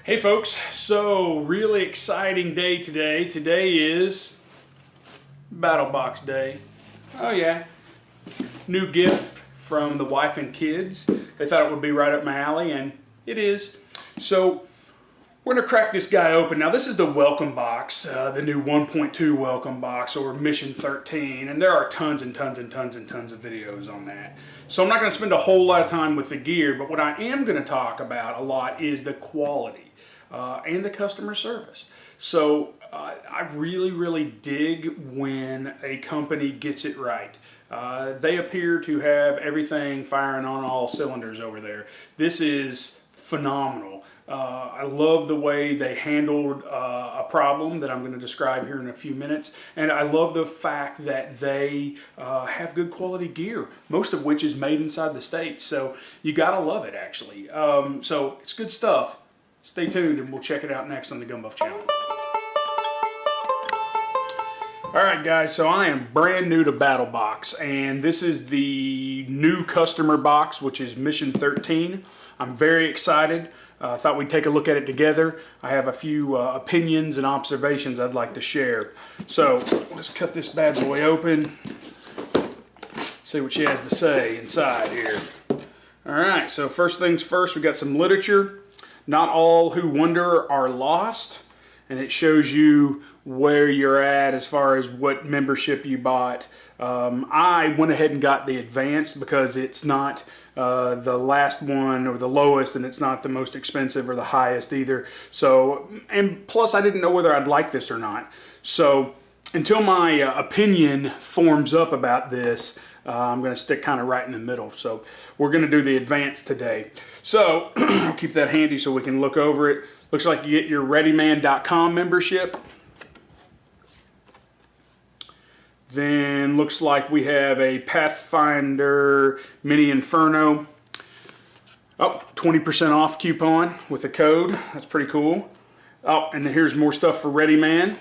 Hey folks, so really exciting day today. Today is Battlebox Day. Oh yeah, new gift from the wife and kids. They thought it would be right up my alley, and it is. So we're gonna crack this guy open. Now this is the welcome box, the new 1.2 welcome box, or Mission 13, and there are tons and tons and tons and tons of videos on that. So I'm not gonna spend a whole lot of time with the gear, but what I am gonna talk about a lot is the quality. And the customer service. So I really dig when a company gets it right. They appear to have everything firing on all cylinders over there. This is phenomenal. I love the way they handled a problem that I'm going to describe here in a few minutes, and I love the fact that they have good quality gear, most of which is made inside the States. So you gotta love it, actually. So it's good stuff. Stay tuned and we'll check it out next on the Gunbuff channel. Alright guys, so I am brand new to Battlebox, and this is the new customer box, which is Mission 13. I'm very excited. Thought we'd take a look at it together. I have a few opinions and observations I'd like to share. So let's cut this bad boy open. See what she has to say inside here. Alright, so first things first, we got some literature. Not all who wander are lost, and it shows you where you're at as far as what membership you bought. I went ahead and got the advanced because it's not the last one or the lowest, and it's not the most expensive or the highest either. So, and plus I didn't know whether I'd like this or not. So until my opinion forms up about this, I'm going to stick kind of right in the middle. So we're going to do the advanced today. So I'll keep that handy so we can look over it. Looks like you get your readyman.com membership. Then looks like we have a Pathfinder Mini Inferno. Oh, 20% off coupon with a code. That's pretty cool. Oh, and then here's more stuff for Readyman.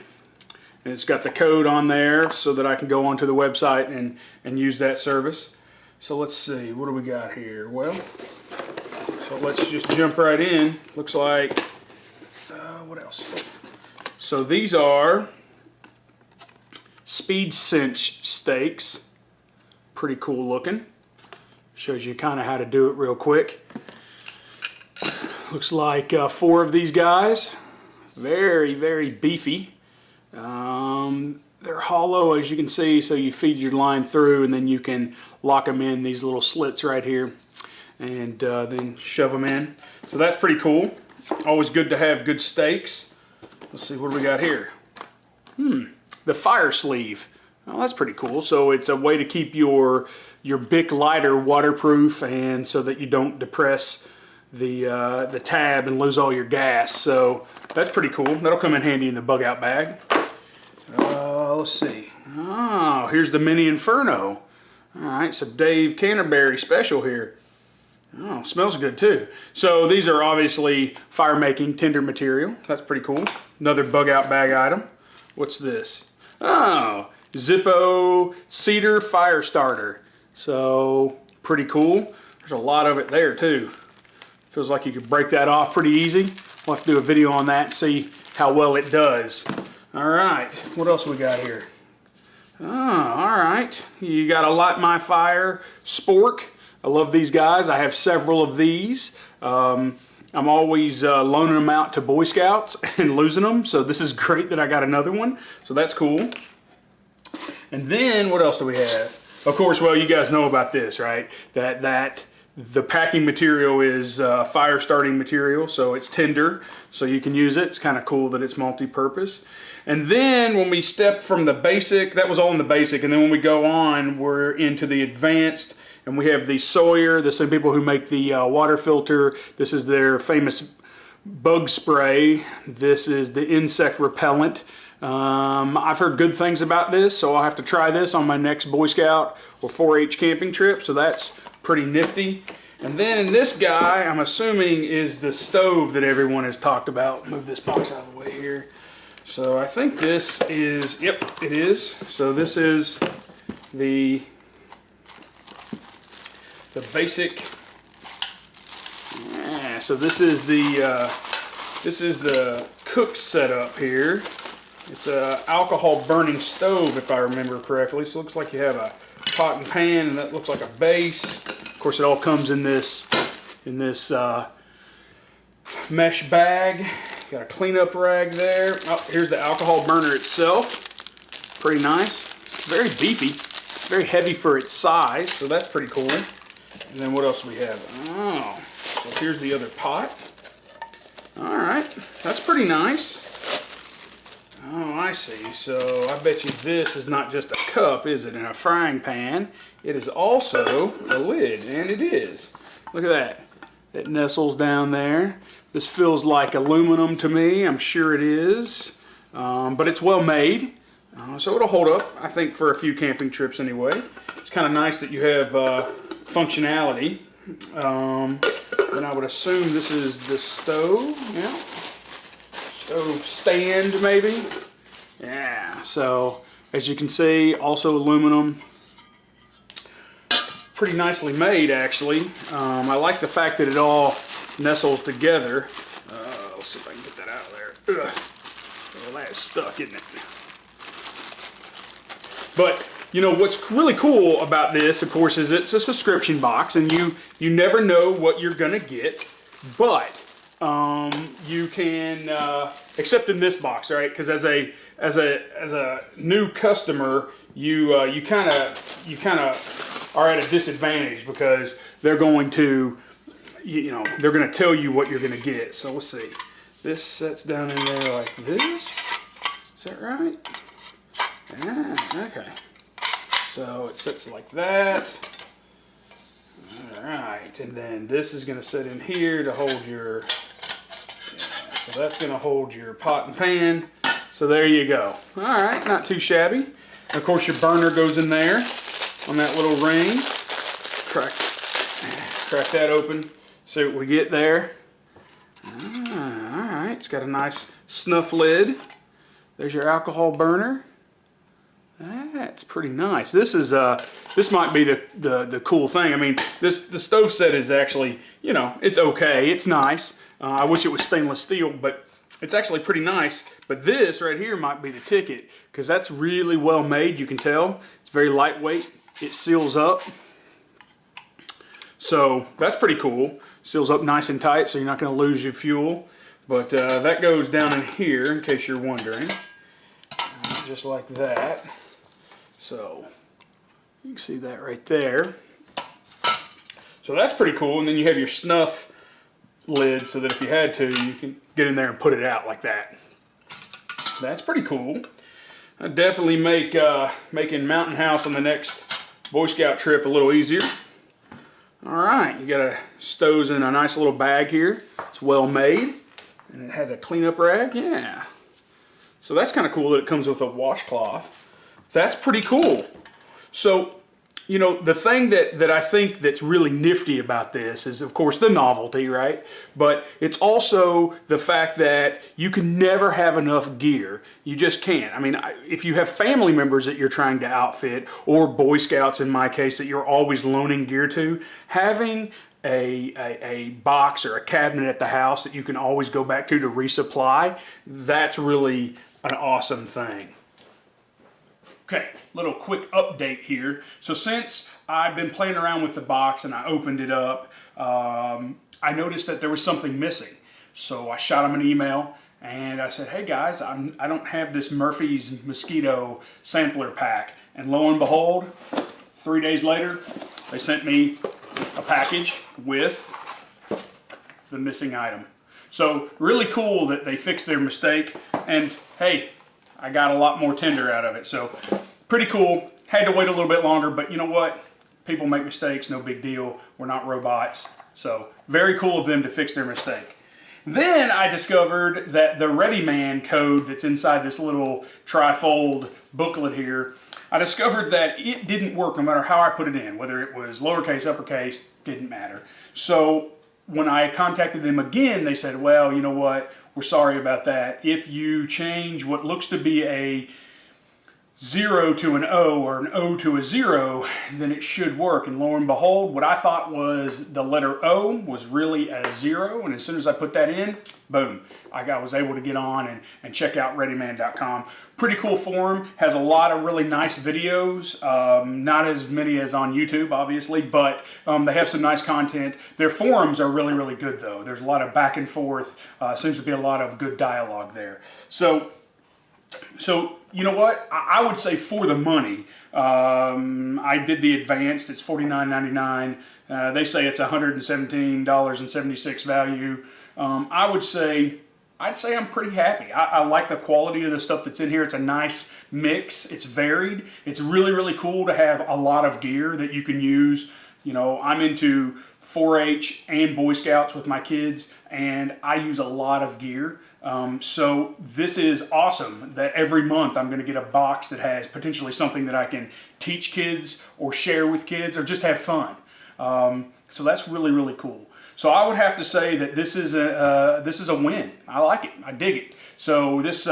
And it's got the code on there so that I can go onto the website and use that service. So let's see, what do we got here? Well, so let's just jump right in. Looks like, what else? So these are Speed Cinch stakes. Pretty cool looking. Shows you kind of how to do it real quick. Looks like 4 of these guys. Very beefy. They're hollow, as you can see, so you feed your line through and then you can lock them in these little slits right here and then shove them in. So that's pretty cool. Always good to have good stakes. Let's see, what do we got here? The fire sleeve. Well, that's pretty cool. So it's a way to keep your Bic lighter waterproof, and so that you don't depress the tab and lose all your gas. So that's pretty cool. That'll come in handy in the bug out bag. Let's see. Oh, here's the Mini Inferno. Alright, so Dave Canterbury special here. Oh, smells good too. So these are obviously fire making tinder material. That's pretty cool. Another bug out bag item. What's this? Oh, Zippo Cedar Fire Starter. So pretty cool. There's a lot of it there too. Feels like you could break that off pretty easy. We'll have to do a video on that and see how well it does. Alright, what else we got here? Oh, alright. You got a Light My Fire Spork. I love these guys. I have several of these. I'm always loaning them out to Boy Scouts and losing them, so this is great that I got another one. So that's cool. And then, what else do we have? Of course, well, you guys know about this, right? That the packing material is fire starting material, so it's tinder, so you can use it. It's kind of cool that it's multi-purpose. And then when we step from the basic, that was all in the basic, and then when we go on, we're into the advanced, and we have the Sawyer, the same people who make the water filter. This is their famous bug spray. This is the insect repellent. I've heard good things about this, so I'll have to try this on my next Boy Scout or 4-H camping trip, so that's pretty nifty. And then this guy, I'm assuming, is the stove that everyone has talked about. Move this box out of the way here. So I think this is, yep, it is. So this is the basic, yeah, so this is the This is the cook setup here. It's a alcohol burning stove, if I remember correctly. So it looks like you have a pot and pan, and that looks like a base. Of course, it all comes in this mesh bag. Got a cleanup rag there. Oh, here's the alcohol burner itself. Pretty nice. Very beefy. Very heavy for its size, so that's pretty cool. And then what else do we have? Oh, so here's the other pot. All right, that's pretty nice. Oh, I see. So I bet you this is not just a cup, is it, in a frying pan? It is also a lid, and it is. Look at that. It nestles down there. This feels like aluminum to me. I'm sure it is, but it's well made. So it'll hold up, I think, for a few camping trips anyway. It's kind of nice that you have functionality. Then I would assume this is the stove, yeah. Stove stand, maybe. Yeah, so as you can see, also aluminum. Pretty nicely made, actually. I like the fact that it all nestles together. Let's see if I can get that out of there. Ugh. Well, that's stuck, isn't it? But you know what's really cool about this, of course, is it's a subscription box, and you never know what you're gonna get. But you can, except in this box, all right? Because as a new customer, you kind of are at a disadvantage because they're going to, they're going to tell you what you're going to get. So let's see. This sets down in there like this. Is that right? Yeah, okay. So it sits like that. All right, and then this is going to sit in here to hold your, so that's going to hold your pot and pan. So there you go. All right, not too shabby. And of course, your burner goes in there on that little ring. Crack that open. See what we get there. All right, it's got a nice snuff lid. There's your alcohol burner. That's pretty nice. This is this might be the cool thing. I mean, the stove set is actually, it's okay. It's nice. I wish it was stainless steel, but it's actually pretty nice. But this right here might be the ticket because that's really well made. You can tell it's very lightweight. It seals up, so that's pretty cool. Seals up nice and tight, so you're not going to lose your fuel. But that goes down in here, in case you're wondering, just like that. So you can see that right there. So that's pretty cool. And then you have your snuff lid so that if you had to, you can get in there and put it out like that. That's pretty cool. I'd definitely make making Mountain House on the next Boy Scout trip a little easier. All right, you got a stoves in a nice little bag here. It's well made, and it had a cleanup rag. Yeah. So that's kind of cool that it comes with a washcloth. That's pretty cool. So, the thing that I think that's really nifty about this is, of course, the novelty, right? But it's also the fact that you can never have enough gear. You just can't. I mean, if you have family members that you're trying to outfit, or Boy Scouts in my case that you're always loaning gear to, having a box or a cabinet at the house that you can always go back to resupply, that's really an awesome thing. Okay, little quick update here. So since I've been playing around with the box and I opened it up, I noticed that there was something missing. So I shot them an email and I said, hey guys, I don't have this Murphy's mosquito sampler pack. And lo and behold, 3 days later, they sent me a package with the missing item. So really cool that they fixed their mistake, and hey, I got a lot more tinder out of it. So pretty cool. Had to wait a little bit longer, but you know what? People make mistakes, no big deal. We're not robots. So very cool of them to fix their mistake. Then I discovered that the Ready Man code that's inside this little trifold booklet here, I discovered that it didn't work no matter how I put it in, whether it was lowercase, uppercase, didn't matter. So when I contacted them again, they said, well, you know what, we're sorry about that. If you change what looks to be a 0 to an O or an O to a 0, then it should work. And lo and behold, what I thought was the letter O was really a 0. And as soon as I put that in, boom, I was able to get on and check out readyman.com. Pretty cool forum, has a lot of really nice videos, not as many as on YouTube, obviously, but they have some nice content. Their forums are really, really good, though. There's a lot of back and forth, seems to be a lot of good dialogue there. So you know what? I would say for the money, I did the advanced. It's $49.99. They say it's $117.76 value. I'd say I'm pretty happy. I like the quality of the stuff that's in here. It's a nice mix. It's varied. It's really, really cool to have a lot of gear that you can use. You know, I'm into 4-H and Boy Scouts with my kids, and I use a lot of gear. So this is awesome that every month I'm going to get a box that has potentially something that I can teach kids or share with kids or just have fun. So that's really, really cool. So I would have to say that this is a win. I like it. I dig it. So this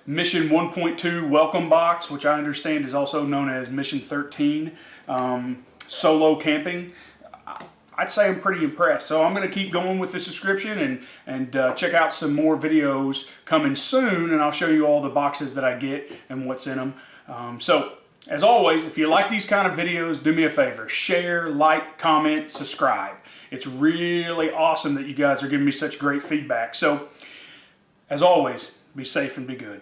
Mission 1.2 welcome box, which I understand is also known as Mission 13, solo camping, I'd say I'm pretty impressed. So I'm going to keep going with the subscription and check out some more videos coming soon, and I'll show you all the boxes that I get and what's in them. So as always, if you like these kind of videos, do me a favor. Share, like, comment, subscribe. It's really awesome that you guys are giving me such great feedback. So as always, be safe and be good.